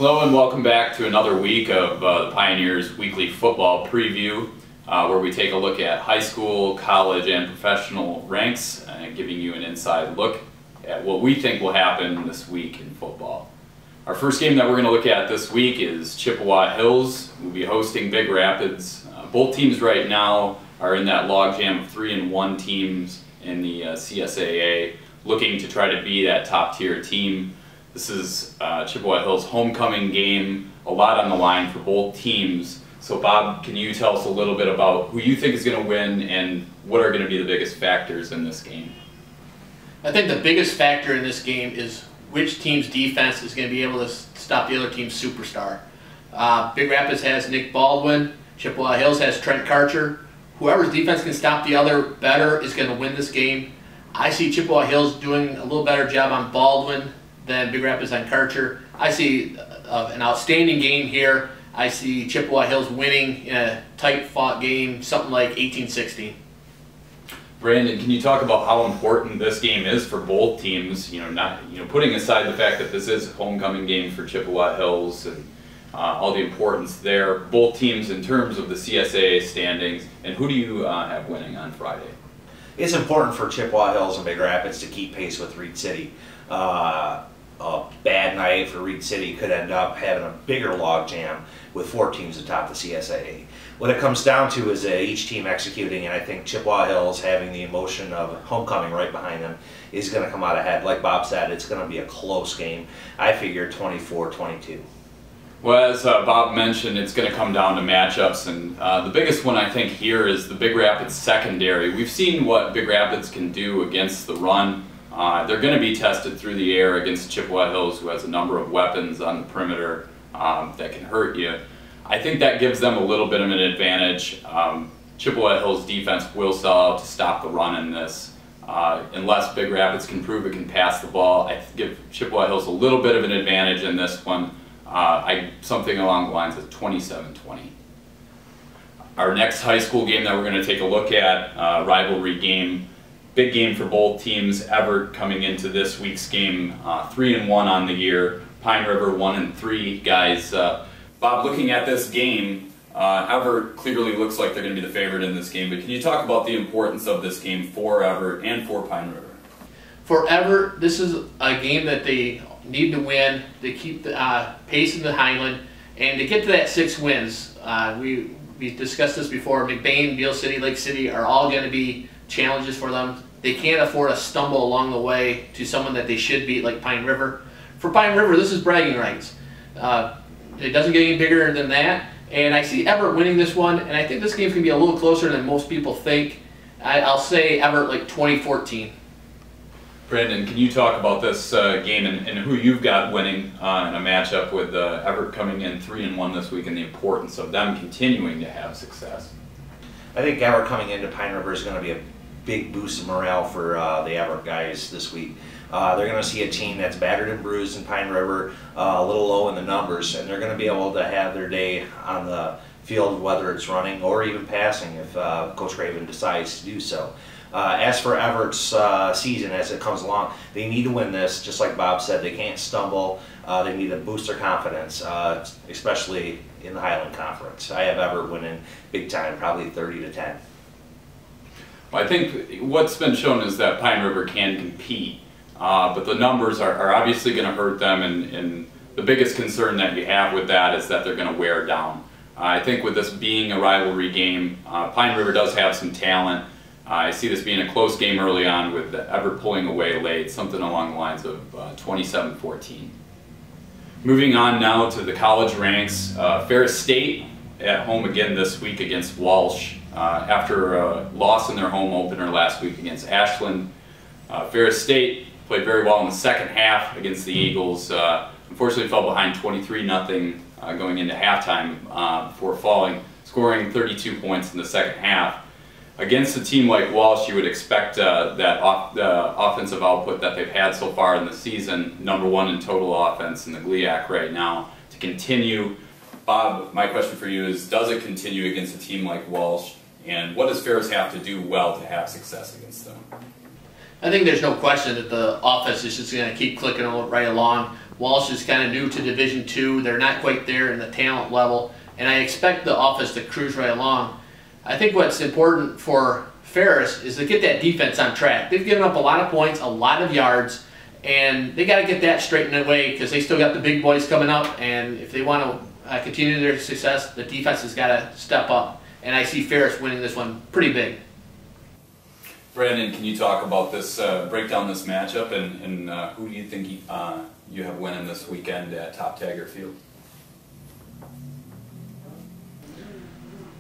Hello and welcome back to another week of the Pioneers Weekly Football Preview, where we take a look at high school, college, and professional ranks, giving you an inside look at what we think will happen this week in football. Our first game that we're going to look at this week is Chippewa Hills. We'll be hosting Big Rapids. Both teams right now are in that logjam of 3-1 teams in the CSAA, looking to try to be that top tier team. This is Chippewa Hills' homecoming game, a lot on the line for both teams. So Bob, can you tell us a little bit about who you think is going to win and what are going to be the biggest factors in this game? I think the biggest factor in this game is which team's defense is going to be able to stop the other team's superstar. Big Rapids has Nick Baldwin, Chippewa Hills has Trent Karcher. Whoever's defense can stop the other better is going to win this game. I see Chippewa Hills doing a little better job on Baldwin than Big Rapids on Karcher. I see an outstanding game here. I see Chippewa Hills winning in a tight-fought game, something like 18-16. Brandon, can you talk about how important this game is for both teams? Putting aside the fact that this is a homecoming game for Chippewa Hills and all the importance there, both teams in terms of the CSAA standings, and who do you have winning on Friday? It's important for Chippewa Hills and Big Rapids to keep pace with Reed City. A bad night for Reed City could end up having a bigger logjam with 4 teams atop the CSAA. What it comes down to is each team executing, and I think Chippewa Hills, having the emotion of homecoming right behind them, is going to come out ahead. Like Bob said, it's going to be a close game. I figure 24-22. Well, as Bob mentioned, it's going to come down to matchups, and the biggest one I think here is the Big Rapids secondary. We've seen what Big Rapids can do against the run. They're going to be tested through the air against Chippewa Hills, who has a number of weapons on the perimeter that can hurt you. I think that gives them a little bit of an advantage. Chippewa Hills' defense will sell out to stop the run in this. Unless Big Rapids can prove it can pass the ball, I give Chippewa Hills a little bit of an advantage in this one. Something along the lines of 27-20. Our next high school game that we're going to take a look at, rivalry game. Big game for both teams. Everts coming into this week's game 3-1 on the year. Pine River 1-3. Guys, Bob, looking at this game, Everts clearly looks like they're going to be the favorite in this game. But can you talk about the importance of this game for Everts and for Pine River? For Everts, this is a game that they need to win to keep the pace in the Highland and to get to that 6 wins. We discussed this before. McBain, Beale City, Lake City are all going to be challenges for them. They can't afford to stumble along the way to someone that they should beat, like Pine River. For Pine River, this is bragging rights. It doesn't get any bigger than that. And I see Everts winning this one, and I think this game's going to be a little closer than most people think. I'll say Everts like 20-14. Brandon, can you talk about this game and who you've got winning in a matchup with Everts coming in 3-1 this week and the importance of them continuing to have success? I think Everts coming into Pine River is going to be a big boost of morale for the Everts guys this week. They're going to see a team that's battered and bruised in Pine River, a little low in the numbers, and they're going to be able to have their day on the field, whether it's running or even passing if Coach Craven decides to do so. As for Everts' season as it comes along, they need to win this. Just like Bob said, they can't stumble. They need to boost their confidence, especially in the Highland Conference. I have Everts winning big time, probably 30-10. Well, I think what's been shown is that Pine River can compete, but the numbers are obviously going to hurt them, and the biggest concern that you have with that is that they're going to wear down. I think with this being a rivalry game, Pine River does have some talent. I see this being a close game early on with Everts pulling away late, something along the lines of 27-14. Moving on now to the college ranks, Ferris State at home again this week against Walsh. After a loss in their home opener last week against Ashland, Ferris State played very well in the second half against the Eagles. Unfortunately fell behind 23-0 going into halftime before scoring 32 points in the second half. Against a team like Walsh, you would expect the offensive output that they've had so far in the season, #1 in total offense in the GLIAC right now, to continue. Bob, my question for you is, does it continue against a team like Walsh? And what does Ferris have to do well to have success against them? I think there's no question that the offense is just going to keep clicking right along. Walsh is kind of new to Division II. They're not quite there in the talent level, and I expect the offense to cruise right along. I think what's important for Ferris is to get that defense on track. They've given up a lot of points, a lot of yards, and they got to get that straightened away because they still got the big boys coming up, and if they want to continue their success, the defense has got to step up, and I see Ferris winning this one pretty big. Brandon, can you talk about this, break down this matchup, and who do you think you have winning this weekend at Top Taggart Field?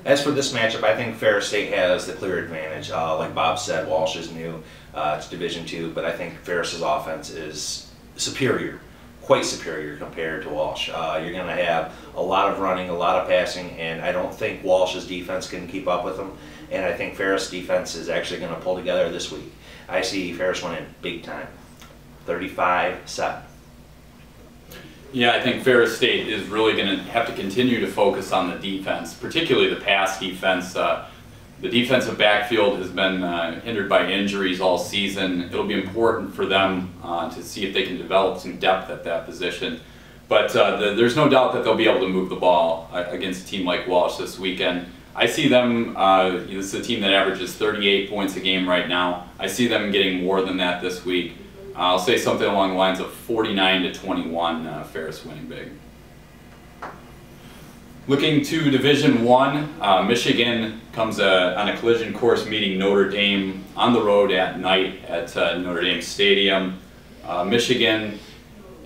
As for this matchup, I think Ferris State has the clear advantage. Like Bob said, Walsh is new to Division II, but I think Ferris's offense is superior, quite superior compared to Walsh. You're going to have a lot of running, a lot of passing, and I don't think Walsh's defense can keep up with them. And I think Ferris' defense is actually going to pull together this week. I see Ferris winning big time, 35-7. Yeah, I think Ferris State is really going to have to continue to focus on the defense, particularly the pass defense. The defensive backfield has been hindered by injuries all season. It'll be important for them to see if they can develop some depth at that position. But there's no doubt that they'll be able to move the ball against a team like Walsh this weekend. I see them, this is a team that averages 38 points a game right now. I see them getting more than that this week. I'll say something along the lines of 49-21, Ferris winning big. Looking to Division I, Michigan comes on a collision course meeting Notre Dame on the road at night at Notre Dame Stadium. Michigan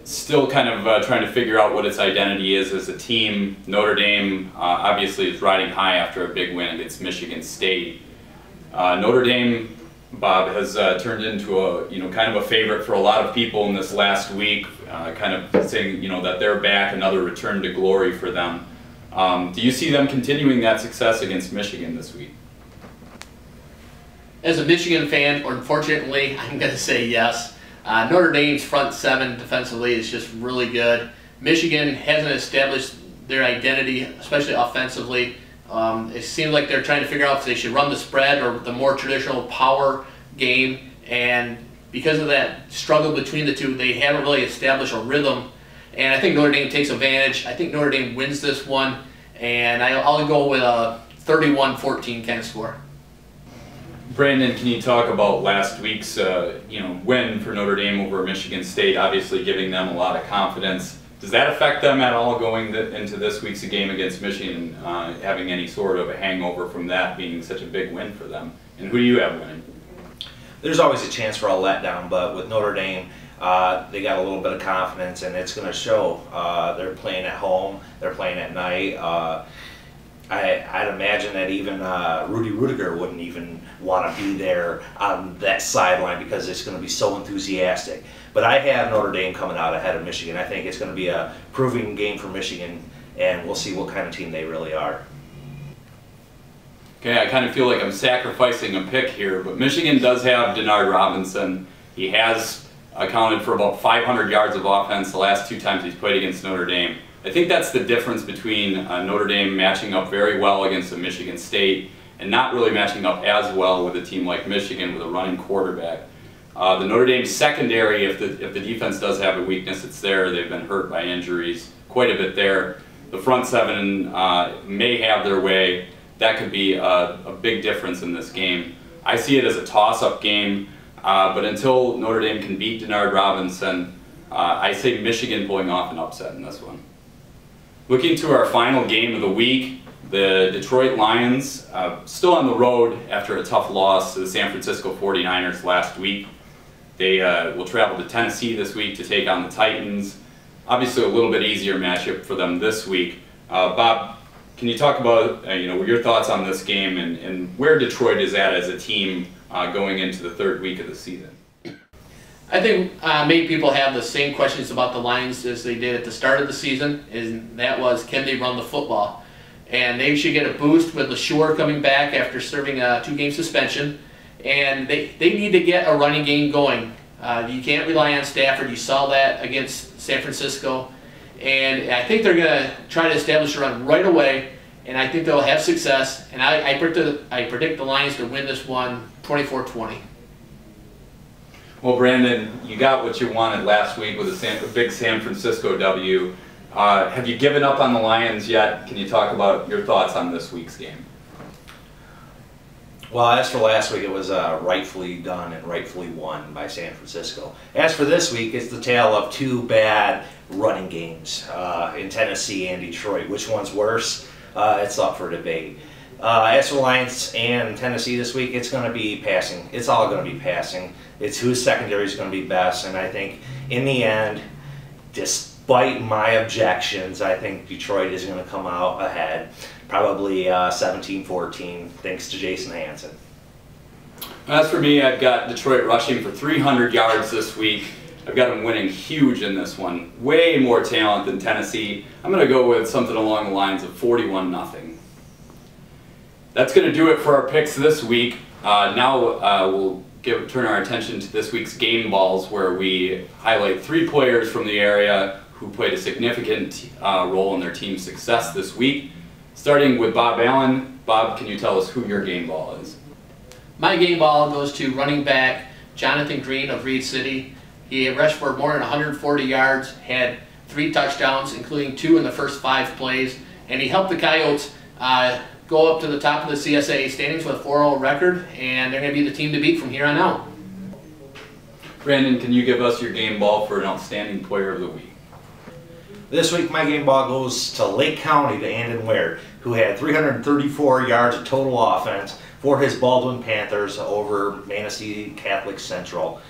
still kind of trying to figure out what its identity is as a team. Notre Dame obviously is riding high after a big win against Michigan State. Notre Dame, Bob, has turned into a kind of a favorite for a lot of people in this last week, kind of saying that they're back, another return to glory for them. Do you see them continuing that success against Michigan this week? As a Michigan fan, unfortunately, I'm going to say yes. Notre Dame's front seven defensively is just really good. Michigan hasn't established their identity, especially offensively. It seems like they're trying to figure out if they should run the spread or the more traditional power game, and because of that struggle between the two, they haven't really established a rhythm, and I think Notre Dame takes advantage. I think Notre Dame wins this one, and I'll go with a 31-14 kind of score. Brandon, can you talk about last week's win for Notre Dame over Michigan State, obviously giving them a lot of confidence? Does that affect them at all going into this week's game against Michigan, having any sort of a hangover from that being such a big win for them? And who do you have winning? There's always a chance for a letdown, but with Notre Dame, they got a little bit of confidence, and it's going to show. They're playing at home, they're playing at night. I'd imagine that even Rudy Rudiger wouldn't even want to be there on that sideline because it's going to be so enthusiastic. But I have Notre Dame coming out ahead of Michigan. I think it's going to be a proving game for Michigan, and we'll see what kind of team they really are. Okay, I kind of feel like I'm sacrificing a pick here, but Michigan does have Denard Robinson. He has accounted for about 500 yards of offense the last two times he's played against Notre Dame. I think that's the difference between Notre Dame matching up very well against a Michigan State and not really matching up as well with a team like Michigan with a running quarterback. The Notre Dame secondary, if the defense does have a weakness, it's there. They've been hurt by injuries quite a bit there. The front seven may have their way. That could be a big difference in this game. I see it as a toss-up game, but until Notre Dame can beat Denard Robinson, I say Michigan pulling off an upset in this one. Looking to our final game of the week, the Detroit Lions, still on the road after a tough loss to the San Francisco 49ers last week. They will travel to Tennessee this week to take on the Titans. Obviously a little bit easier matchup for them this week. Bob, can you talk about your thoughts on this game and where Detroit is at as a team going into the third week of the season? I think many people have the same questions about the Lions as they did at the start of the season, and that was, can they run the football? And they should get a boost with LaSure coming back after serving a 2-game suspension, and they need to get a running game going. You can't rely on Stafford. You saw that against San Francisco, and I think they're going to try to establish a run right away, and I think they'll have success, and I predict the Lions to win this one 24-20. Well, Brandon, you got what you wanted last week with a big San Francisco W. Have you given up on the Lions yet? Can you talk about your thoughts on this week's game? Well, as for last week, it was rightfully done and rightfully won by San Francisco. As for this week, it's the tale of two bad running games in Tennessee and Detroit. Which one's worse? It's up for debate. As for Lions and Tennessee this week, it's going to be passing. It's all going to be passing. It's whose secondary is going to be best, and I think in the end, despite my objections, I think Detroit is going to come out ahead, probably 17-14, thanks to Jason Hansen. As for me, I've got Detroit rushing for 300 yards this week. I've got them winning huge in this one. Way more talent than Tennessee. I'm going to go with something along the lines of 41-0. That's going to do it for our picks this week. Now we'll turn our attention to this week's game balls, where we highlight 3 players from the area who played a significant role in their team's success this week. Starting with Bob Allen. Bob, can you tell us who your game ball is? My game ball goes to running back Jonathan Green of Reed City. He rushed for more than 140 yards, had 3 touchdowns, including 2 in the first 5 plays, and he helped the Coyotes go up to the top of the CSA standings with a 4-0 record, and they're going to be the team to beat from here on out. Brandon, can you give us your game ball for an outstanding player of the week? This week, my game ball goes to Lake County, to Andon Ware, who had 334 yards of total offense for his Baldwin Panthers over Manistee Catholic Central,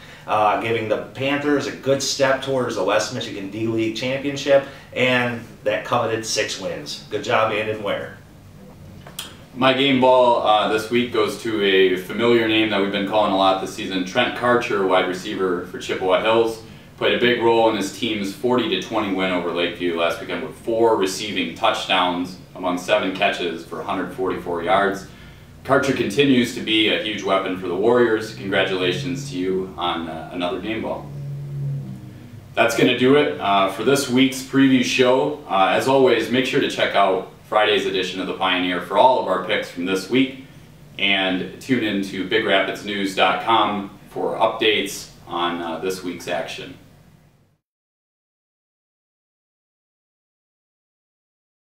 giving the Panthers a good step towards the West Michigan D-League Championship and that coveted 6 wins. Good job, Andon Ware. My game ball this week goes to a familiar name that we've been calling a lot this season, Trent Karcher, wide receiver for Chippewa Hills. Played a big role in his team's 40-20 win over Lakeview last weekend with 4 receiving touchdowns among 7 catches for 144 yards. Karcher continues to be a huge weapon for the Warriors. Congratulations to you on another game ball. That's going to do it for this week's preview show. As always, make sure to check out Friday's edition of The Pioneer for all of our picks from this week, and tune in to BigRapidsNews.com for updates on this week's action.